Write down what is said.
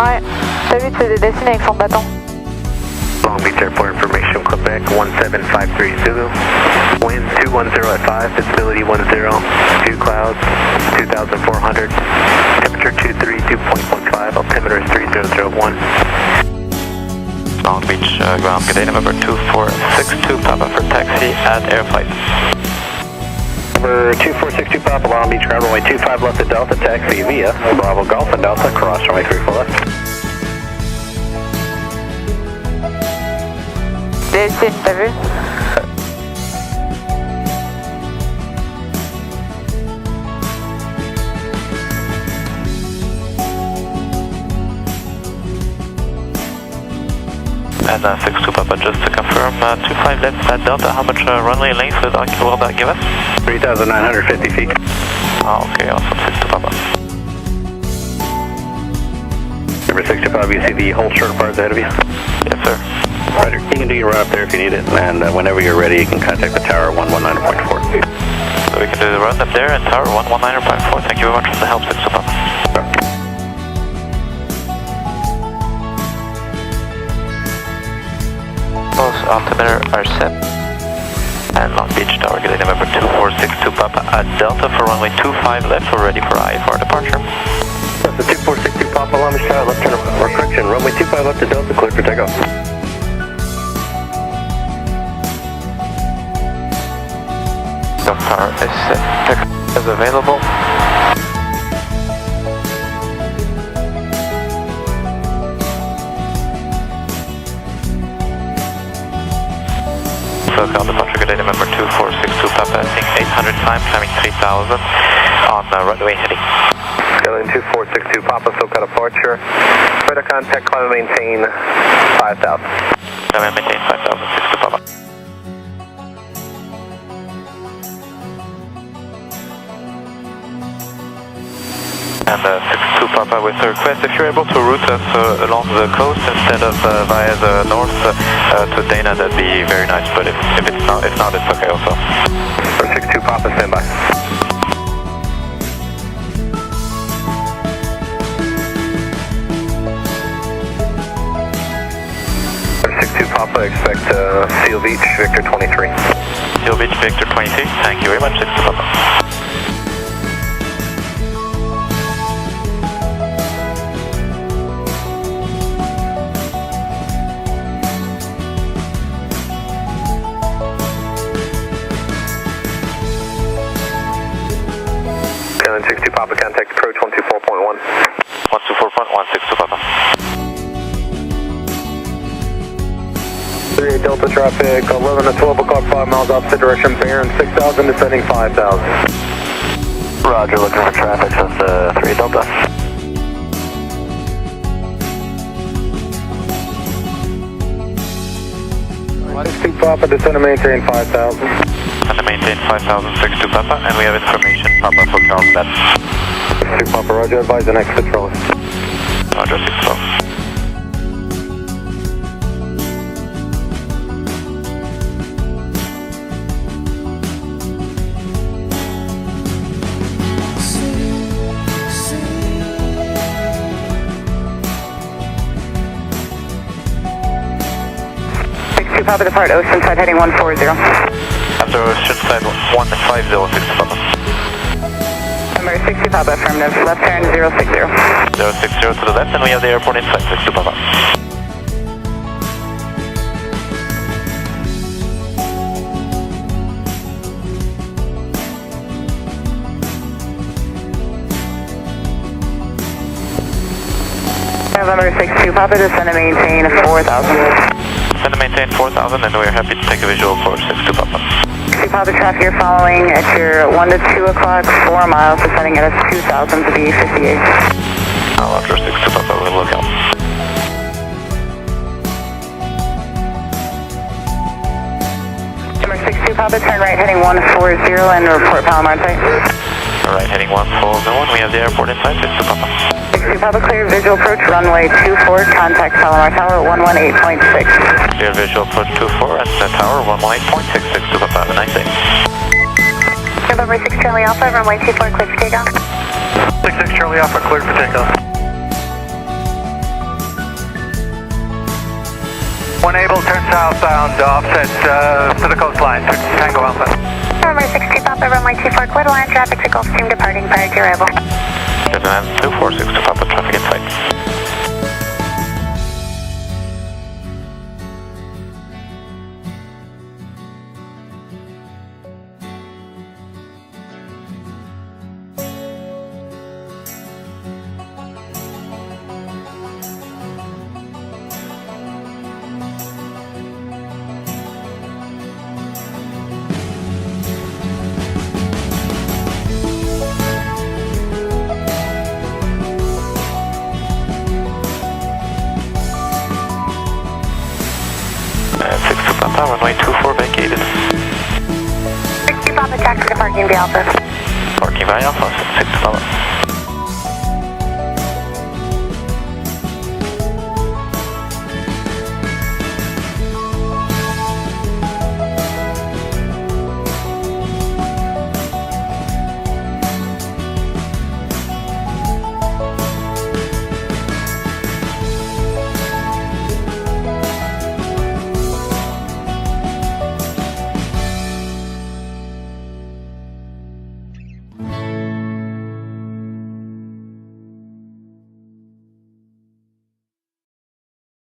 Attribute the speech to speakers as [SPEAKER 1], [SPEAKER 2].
[SPEAKER 1] Ouais, t'as vu, c'est des dessins avec fond de bâton.
[SPEAKER 2] Long Beach Airport Information, Quebec, 17530 Zulu. Wind 210 at 5, visibility 10, 2 clouds, 2,400. Temperature 232.15, altimeter is 3001.
[SPEAKER 3] Long Beach, ground, good day, November 2462, Papa for taxi at air flight.
[SPEAKER 2] Number 2462 Papa, Long Beach, ground runway 25 left at Delta, taxi via Bravo Golf and Delta, cross runway 34 left.
[SPEAKER 1] Dessine, t'as vu?
[SPEAKER 3] And 62 Papa, just to confirm, 25 left at Delta, how much runway length will that give us?
[SPEAKER 2] 3,950 feet.
[SPEAKER 3] Oh, okay, awesome, 62 Papa.
[SPEAKER 2] Number 65, you see the whole short bars ahead of you?
[SPEAKER 3] Yes, sir.
[SPEAKER 2] Roger. You can do your run up there if you need it, and whenever you're ready, you can contact the tower 119.4.
[SPEAKER 3] So we can do the run up there at tower 119.4. Thank you very much for the help, 62 Papa. Both altimeter are set. And Long Beach Tower, good day, November 2462 Papa at Delta for runway 25 left, we're ready for IFR departure.
[SPEAKER 2] That's the 2462 Papa, Long Beach Tower, left turn or correction, runway 25 left to Delta, clear for takeoff.
[SPEAKER 3] Tower is set, takeoff is available. SoCal departure, good day, November 2462 Papa, passing 800 time, climbing 3000 on runway heading.
[SPEAKER 2] Skyline 2462 Papa, SoCal departure, further contact, climb and maintain 5,000.
[SPEAKER 3] Climb and maintain 5,000, 62 Papa. And 62 Papa with a request, if you're able to route us along the coast instead of via the north to Dana, that'd be very nice, but if it's not, it's okay also.
[SPEAKER 2] 62 Papa, stand by. Papa, expect Seal Beach, Victor 23.
[SPEAKER 3] Seal Beach, Victor 23, thank you very much, 62 Papa.
[SPEAKER 2] Skyline 62 Papa, contact approach 124.1.
[SPEAKER 3] 124.1, 62 Papa.
[SPEAKER 2] 38 Delta traffic, 11 to 12 o'clock, 5 miles opposite direction, bearing 6,000, descending 5,000. Roger, looking for traffic, that's 3 Delta. 62 Papa, descend and maintain 5,000.
[SPEAKER 3] And to maintain 5,000, 62 Papa, and we have information, Papa for Carlsbad.
[SPEAKER 2] 62 Papa, roger, advise the next patrol.
[SPEAKER 3] Roger, 62 Papa.
[SPEAKER 1] Papa, depart Oceanside, heading 140.
[SPEAKER 3] After Oceanside 150, 60 Papa.
[SPEAKER 1] Number 60 Papa, affirmative, left turn 060.
[SPEAKER 3] 060 to the left, and we have the airport in sight, 60 Papa.
[SPEAKER 1] November 62 Papa, descend and maintain 4,000.
[SPEAKER 3] Descend and maintain 4,000, and we're happy to take a visual approach, 62 Papa.
[SPEAKER 1] 60 Papa, traffic you're following at your 1 to 2 o'clock, 4 miles, descending at 2,000 to be 58.
[SPEAKER 3] Roger, 62 Papa, we'll look out.
[SPEAKER 1] Number 62 Papa, turn right, heading 140 and report Palomar in sight.
[SPEAKER 3] Alright, heading 140, we have the airport in sight, 62 Papa.
[SPEAKER 1] 62 Papa, clear visual approach, runway 24, contact Palomar Tower 118.6.
[SPEAKER 3] Clear visual approach 24 and the tower 118.6, 62 Papa, have a nice day.
[SPEAKER 4] November 6 Charlie Alpha, runway 24, clear for takeoff.
[SPEAKER 2] 66 Charlie Alpha, cleared for takeoff. One able, turn southbound, offset to the coastline, Tango Alpha.
[SPEAKER 4] November 62 Papa, runway 24, clear to land, traffic to Gulfstream departing prior to your arrival.
[SPEAKER 3] Cessna 2462 Papa, traffic in sight. Papa, runway 24 vacated.
[SPEAKER 4] 62 Papa, taxi to parking the Alpha.
[SPEAKER 3] Parking by Alpha, 6 Papa.